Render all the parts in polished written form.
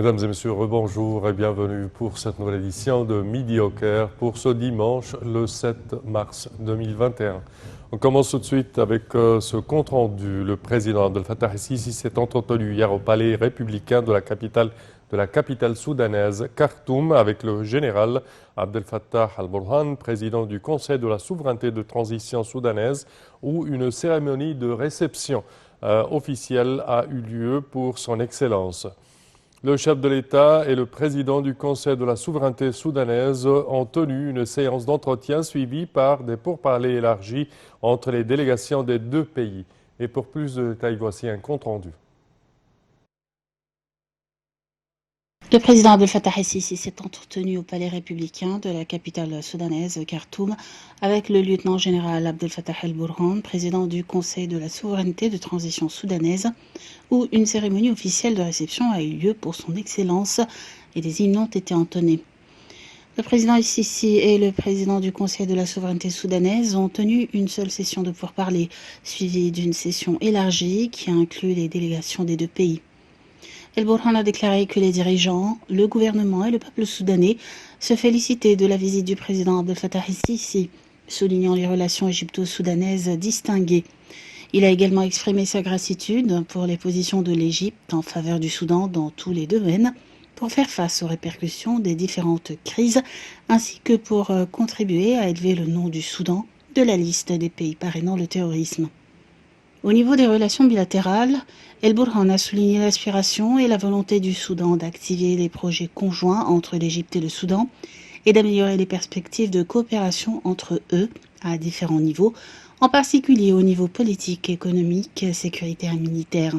Mesdames et messieurs, rebonjour et bienvenue pour cette nouvelle édition de Midi au Caire pour ce dimanche le 7 mars 2021. On commence tout de suite avec ce compte rendu. Le président Abdel Fattah el-Sisi s'est entretenu hier au palais républicain de la capitale soudanaise, Khartoum, avec le général Abdel Fattah al-Burhan, président du Conseil de la souveraineté de transition soudanaise, où une cérémonie de réception officielle a eu lieu pour son Excellence. Le chef de l'État et le président du Conseil de la souveraineté soudanaise ont tenu une séance d'entretien suivie par des pourparlers élargis entre les délégations des deux pays. Et pour plus de détails, voici un compte-rendu. Le président Abdel Fattah el-Sisi s'est entretenu au palais républicain de la capitale soudanaise, Khartoum, avec le lieutenant-général Abdel Fattah el-Burhan, président du Conseil de la souveraineté de transition soudanaise, où une cérémonie officielle de réception a eu lieu pour son Excellence et des hymnes ont été entonnés. Le président el-Sisi et le président du Conseil de la souveraineté soudanaise ont tenu une seule session de pourparlers, suivie d'une session élargie qui a inclus les délégations des deux pays. El-Burhan a déclaré que les dirigeants, le gouvernement et le peuple soudanais se félicitaient de la visite du président Abdel Fattah el-Sisi, soulignant les relations égypto-soudanaises distinguées. Il a également exprimé sa gratitude pour les positions de l'Égypte en faveur du Soudan dans tous les domaines, pour faire face aux répercussions des différentes crises, ainsi que pour contribuer à élever le nom du Soudan de la liste des pays parrainant le terrorisme. Au niveau des relations bilatérales, El-Burhan a souligné l'aspiration et la volonté du Soudan d'activer les projets conjoints entre l'Égypte et le Soudan et d'améliorer les perspectives de coopération entre eux à différents niveaux, en particulier au niveau politique, économique, sécuritaire et militaire.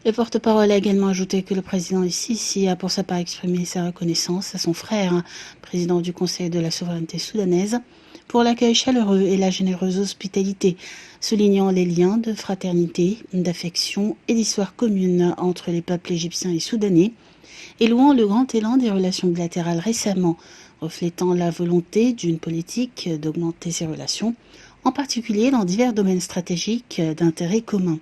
Le porte-parole a également ajouté que le président el-Sisi a pour sa part exprimé sa reconnaissance à son frère, président du Conseil de la souveraineté soudanaise, pour l'accueil chaleureux et la généreuse hospitalité, soulignant les liens de fraternité, d'affection et d'histoire commune entre les peuples égyptiens et soudanais, et louant le grand élan des relations bilatérales récemment, reflétant la volonté d'une politique d'augmenter ces relations, en particulier dans divers domaines stratégiques d'intérêt commun.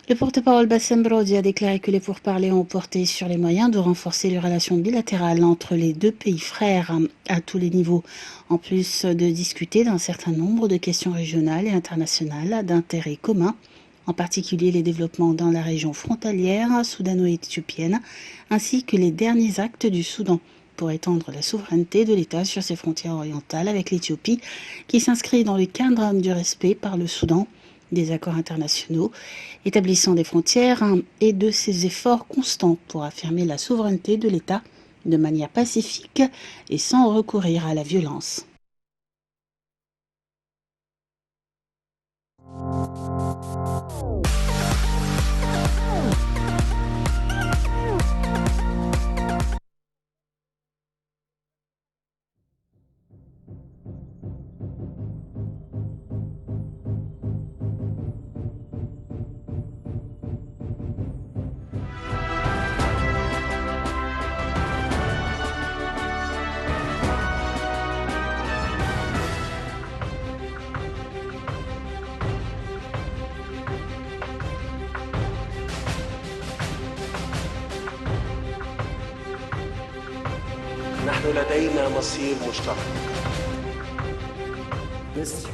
Le porte-parole Bassem Brody a déclaré que les pourparlers ont porté sur les moyens de renforcer les relations bilatérales entre les deux pays frères à tous les niveaux, en plus de discuter d'un certain nombre de questions régionales et internationales d'intérêt commun, en particulier les développements dans la région frontalière soudano-éthiopienne, ainsi que les derniers actes du Soudan pour étendre la souveraineté de l'État sur ses frontières orientales avec l'Éthiopie, qui s'inscrit dans le cadre du respect par le Soudan des accords internationaux établissant des frontières et de ses efforts constants pour affirmer la souveraineté de l'État de manière pacifique et sans recourir à la violence. نحن لدينا مصير مشترك. مصر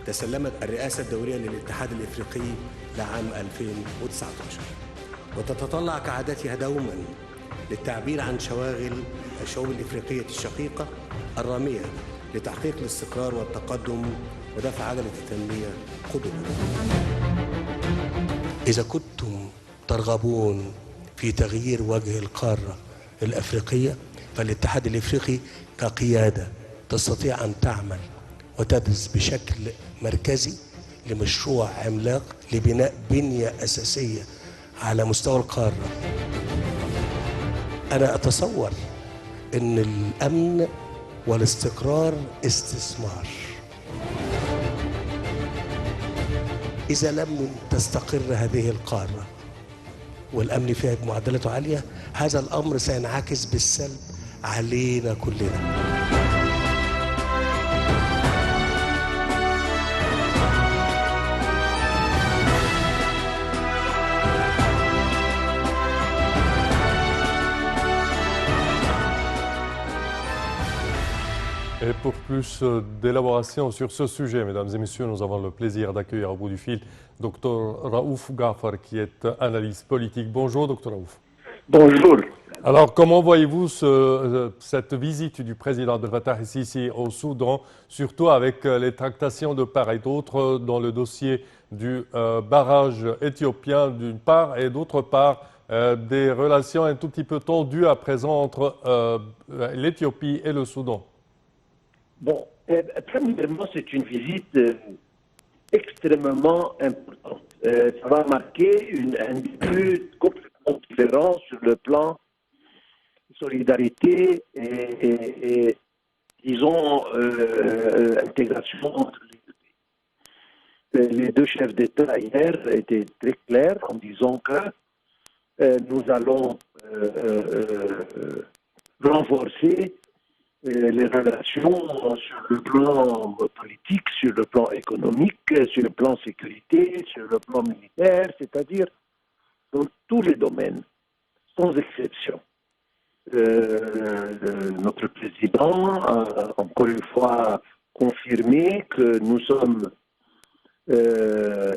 تسلمت الرئاسة الدورية للاتحاد الإفريقي لعام 2019 وتتطلع كعادتها دوما للتعبير عن شواغل الشعوب الإفريقية الشقيقة الرامية لتحقيق الاستقرار والتقدم ودفع عجلة التنمية قدما. إذا كنتم ترغبون في تغيير وجه القارة الأفريقية فالاتحاد الإفريقي كقيادة تستطيع أن تعمل وتدرس بشكل مركزي لمشروع عملاق لبناء بنية أساسية على مستوى القارة. أنا أتصور أن الأمن والاستقرار استثمار. إذا لم تستقر هذه القارة والأمن فيها بمعدلاته عالية، هذا الأمر سينعكس بالسلب علينا كلنا. plus d'élaboration sur ce sujet, mesdames et messieurs, nous avons le plaisir d'accueillir au bout du fil Dr Raouf Ghafar, qui est analyste politique. Bonjour, Dr Raouf. Bonjour. Alors, comment voyez-vous cette visite du président Abdel Fattah el-Sisi au Soudan, surtout avec les tractations de part et d'autre dans le dossier du barrage éthiopien d'une part et d'autre part des relations un tout petit peu tendues à présent entre l'Éthiopie et le Soudan? Bon, premièrement, c'est une visite extrêmement importante. Ça va marquer un début complètement différent sur le plan solidarité et disons, intégration entre les deux pays. Les deux chefs d'État hier étaient très clairs en disant que nous allons renforcer les relations sur le plan politique, sur le plan économique, sur le plan sécurité, sur le plan militaire, c'est-à-dire dans tous les domaines, sans exception. Notre président a encore une fois confirmé que nous sommes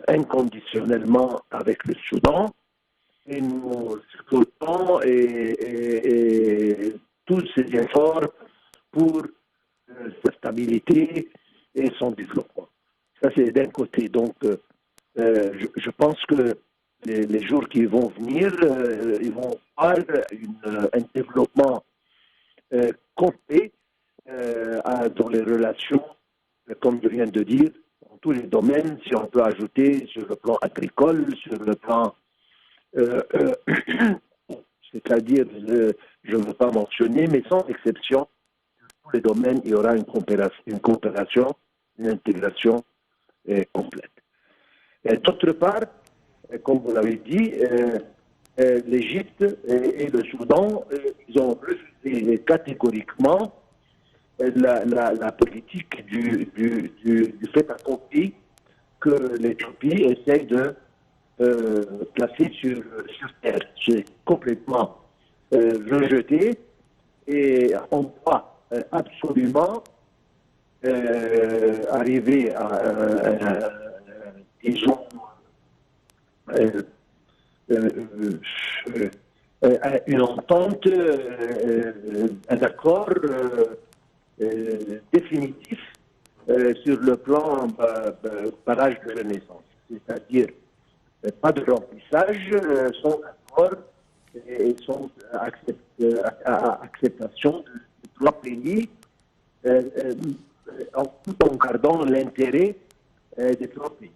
inconditionnellement avec le Soudan et nous supportons et tous ces efforts pour sa stabilité et son développement. Ça, c'est d'un côté. Donc, je pense que les jours qui vont venir, ils vont voir un développement complet dans les relations, comme je viens de dire, dans tous les domaines, si on peut ajouter sur le plan agricole, sur le plan c'est-à-dire, je ne veux pas mentionner, mais sans exception, dans tous les domaines, il y aura une coopération, une intégration complète. D'autre part, comme vous l'avez dit, l'Égypte et le Soudan, ils ont refusé catégoriquement la politique du fait accompli que l'Éthiopie essaie de placé sur terre. C'est complètement rejeté et on doit absolument arriver à disons, une entente, un accord définitif sur le plan barrage de renaissance, c'est-à-dire pas de remplissage, sans accord et sans acceptation de trois pays, tout en gardant l'intérêt des trois pays.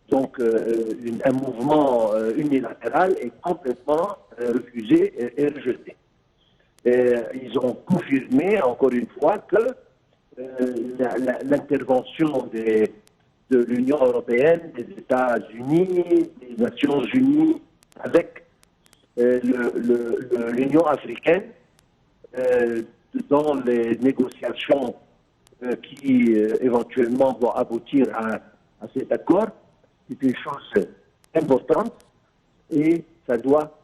Donc, un mouvement unilatéral est complètement refusé et rejeté. Ils ont confirmé, encore une fois, que l'intervention de l'Union européenne, des États-Unis, des Nations unies, avec l'Union africaine, dans les négociations qui éventuellement vont aboutir à cet accord, c'est une chose importante et ça doit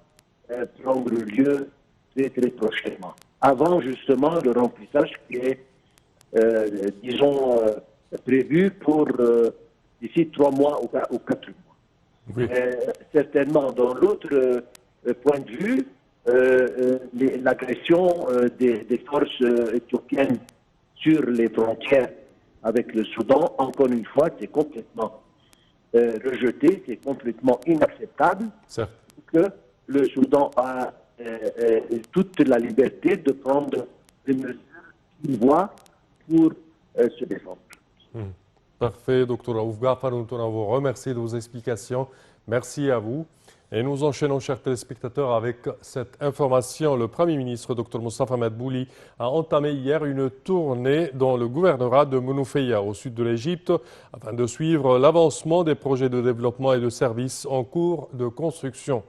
prendre lieu très très prochainement. Avant justement le remplissage qui est, disons, prévu pour d'ici 3 mois ou 4 mois. Oui. Certainement, dans l'autre point de vue, l'agression des forces éthiopiennes sur les frontières avec le Soudan, encore une fois, c'est complètement rejeté, c'est complètement inacceptable. Certes. Que le Soudan a toute la liberté de prendre les mesures qu'il voit pour se défendre. Parfait, Dr Raouf Ghafar, nous tenons à vous remercier de vos explications. Merci à vous. Et nous enchaînons, chers téléspectateurs, avec cette information. Le Premier ministre, Dr Moustapha Madbouli, a entamé hier une tournée dans le gouvernorat de Monofeya, au sud de l'Égypte, afin de suivre l'avancement des projets de développement et de services en cours de construction.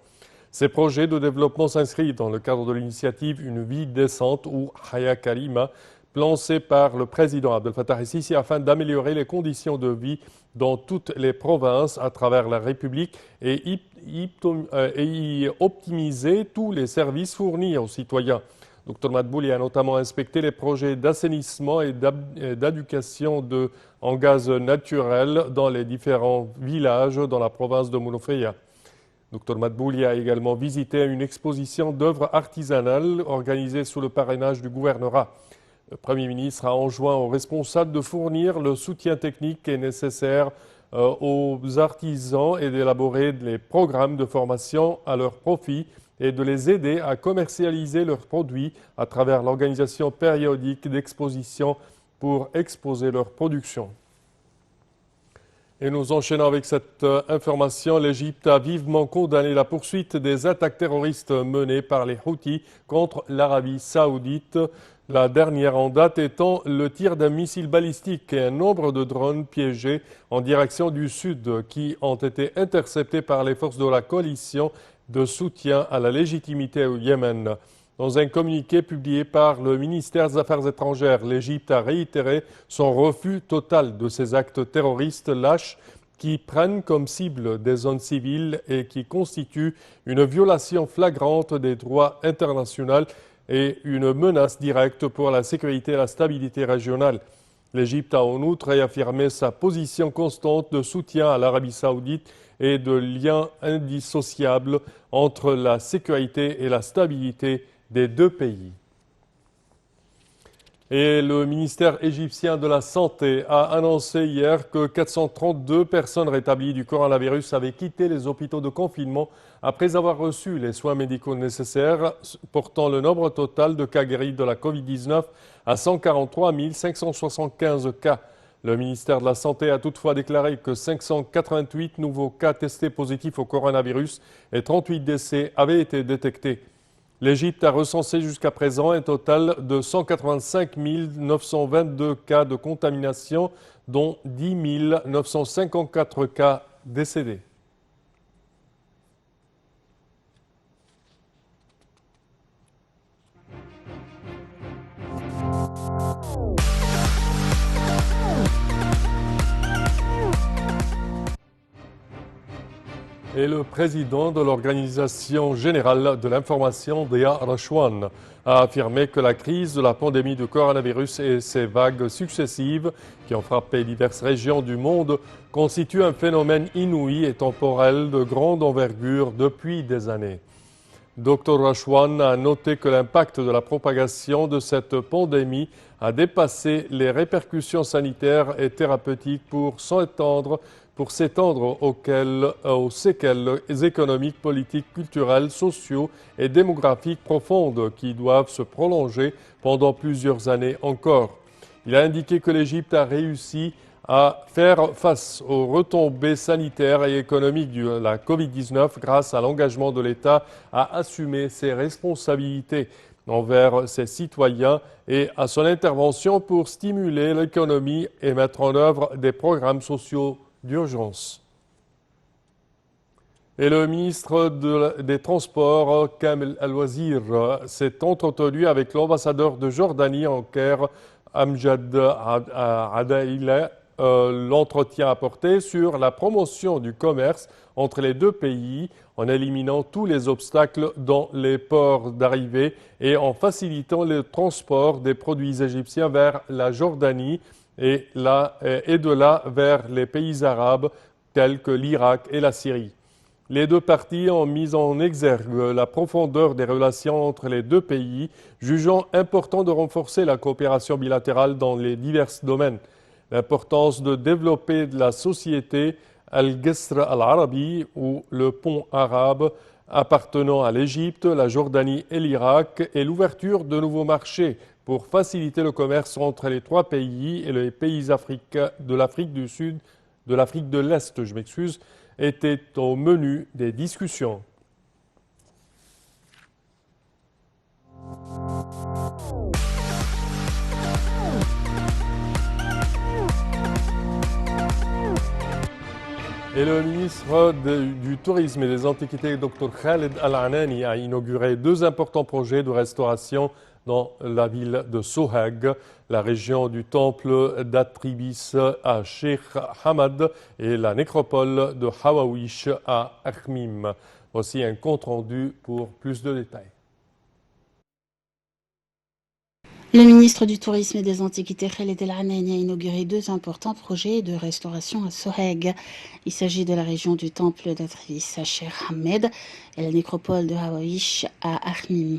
Ces projets de développement s'inscrivent dans le cadre de l'initiative Une vie décente ou Haya Karima, lancée par le président Abdel Fattah el-Sisi afin d'améliorer les conditions de vie dans toutes les provinces à travers la République et y optimiser tous les services fournis aux citoyens. Dr Madbouli a notamment inspecté les projets d'assainissement et d'éducation en gaz naturel dans les différents villages dans la province de Mounofeya. Dr Madbouli a également visité une exposition d'œuvres artisanales organisée sous le parrainage du gouvernorat. Le Premier ministre a enjoint aux responsables de fournir le soutien technique qui est nécessaire aux artisans et d'élaborer des programmes de formation à leur profit et de les aider à commercialiser leurs produits à travers l'organisation périodique d'expositions pour exposer leur production. Et nous enchaînons avec cette information. L'Égypte a vivement condamné la poursuite des attaques terroristes menées par les Houthis contre l'Arabie saoudite. La dernière en date étant le tir d'un missile balistique et un nombre de drones piégés en direction du sud qui ont été interceptés par les forces de la coalition de soutien à la légitimité au Yémen. Dans un communiqué publié par le ministère des Affaires étrangères, l'Égypte a réitéré son refus total de ces actes terroristes lâches qui prennent comme cible des zones civiles et qui constituent une violation flagrante des droits internationaux et une menace directe pour la sécurité et la stabilité régionale. L'Égypte a en outre réaffirmé sa position constante de soutien à l'Arabie saoudite et de liens indissociables entre la sécurité et la stabilité des deux pays. Et le ministère égyptien de la Santé a annoncé hier que 432 personnes rétablies du coronavirus avaient quitté les hôpitaux de confinement après avoir reçu les soins médicaux nécessaires, portant le nombre total de cas guéris de la COVID-19 à 143 575 cas. Le ministère de la Santé a toutefois déclaré que 588 nouveaux cas testés positifs au coronavirus et 38 décès avaient été détectés. L'Égypte a recensé jusqu'à présent un total de 185 922 cas de contamination, dont 10 954 cas décédés. Et le président de l'Organisation générale de l'information, Dia Rachwan, a affirmé que la crise de la pandémie de coronavirus et ses vagues successives qui ont frappé diverses régions du monde constituent un phénomène inouï et temporel de grande envergure depuis des années. Dr Rachwan a noté que l'impact de la propagation de cette pandémie a dépassé les répercussions sanitaires et thérapeutiques pour s'étendre aux séquelles économiques, politiques, culturelles, sociaux et démographiques profondes qui doivent se prolonger pendant plusieurs années encore. Il a indiqué que l'Égypte a réussi à faire face aux retombées sanitaires et économiques de la COVID-19 grâce à l'engagement de l'État à assumer ses responsabilités envers ses citoyens et à son intervention pour stimuler l'économie et mettre en œuvre des programmes sociaux d'urgence. Et le ministre des Transports, Kamel Al-Wazir, s'est entretenu avec l'ambassadeur de Jordanie en Caire, Amjad Adaila. L'entretien a porté sur la promotion du commerce entre les deux pays en éliminant tous les obstacles dans les ports d'arrivée et en facilitant le transport des produits égyptiens vers la Jordanie et de là vers les pays arabes tels que l'Irak et la Syrie. Les deux parties ont mis en exergue la profondeur des relations entre les deux pays, jugeant important de renforcer la coopération bilatérale dans les divers domaines. L'importance de développer de la société Al-Ghasr Al-Arabi ou le pont arabe appartenant à l'Égypte, la Jordanie et l'Irak et l'ouverture de nouveaux marchés pour faciliter le commerce entre les trois pays et les pays africains de l'Afrique du Sud, de l'Afrique de l'Est, étaient au menu des discussions. Et le ministre du Tourisme et des Antiquités, Dr Khaled Al-Anani, a inauguré deux importants projets de restauration dans la ville de Sohag, la région du temple d'Atribis à Sheikh Hamad et la nécropole de Hawawish à Akhmim. Voici un compte rendu pour plus de détails. Le ministre du Tourisme et des Antiquités, Khaled El Anani, a inauguré 2 importants projets de restauration à Soheg. Il s'agit de la région du temple d'Atrivis à Cheikh Ahmed et la nécropole de Hawaïch à Ahmim.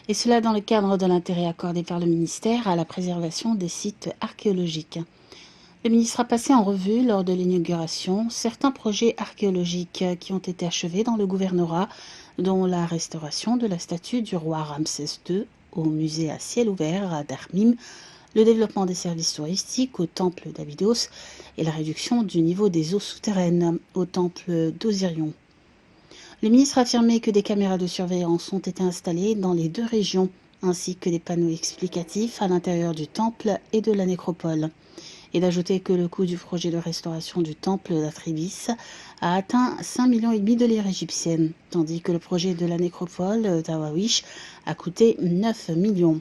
Et cela dans le cadre de l'intérêt accordé par le ministère à la préservation des sites archéologiques. Le ministre a passé en revue lors de l'inauguration certains projets archéologiques qui ont été achevés dans le gouvernorat, dont la restauration de la statue du roi Ramsès II au musée à ciel ouvert à Darmim, le développement des services touristiques au temple d'Abydos et la réduction du niveau des eaux souterraines au temple d'Osirion. Le ministre a affirmé que des caméras de surveillance ont été installées dans les 2 régions, ainsi que des panneaux explicatifs à l'intérieur du temple et de la nécropole. Et d'ajouter que le coût du projet de restauration du temple d'Atrivis a atteint 5,5 millions de lire égyptiennes, tandis que le projet de la nécropole d'Hawaïch a coûté 9 millions.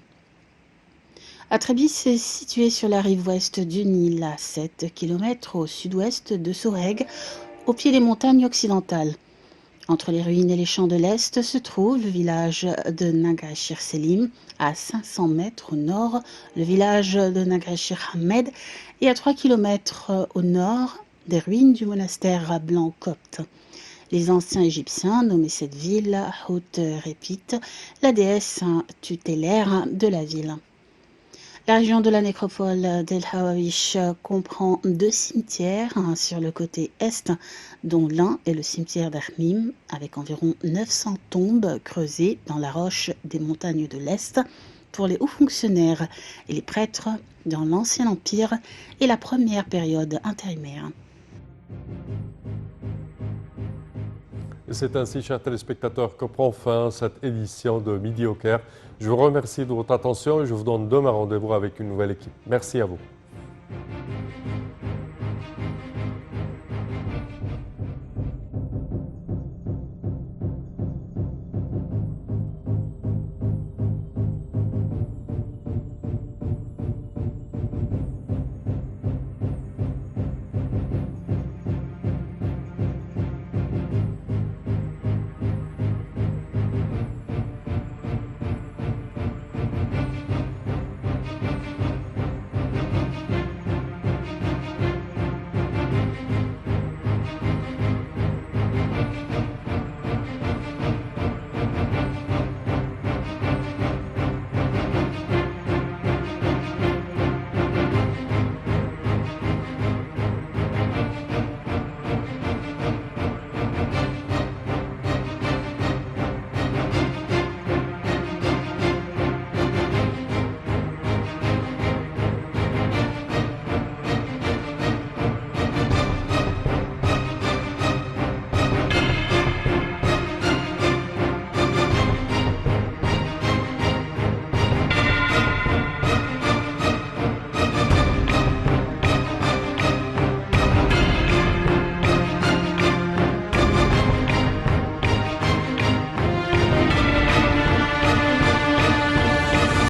Atrivis est situé sur la rive ouest du Nil, à 7 km au sud-ouest de Soheg, au pied des montagnes occidentales. Entre les ruines et les champs de l'Est se trouve le village de Nagrachir Selim, à 500 mètres au nord, le village de Nagrachir Ahmed, et à 3 km au nord des ruines du monastère blanc copte. Les anciens Égyptiens nommaient cette ville Hout-Répit, la déesse tutélaire de la ville. La région de la nécropole d'El Hawaïch comprend 2 cimetières sur le côté est, dont l'un est le cimetière d'Armim, avec environ 900 tombes creusées dans la roche des montagnes de l'Est pour les hauts fonctionnaires et les prêtres dans l'Ancien Empire et la première période intérimaire. C'est ainsi, chers téléspectateurs, que prend fin cette édition de Midi au Caire. Je vous remercie de votre attention et je vous donne demain rendez-vous avec une nouvelle équipe. Merci à vous.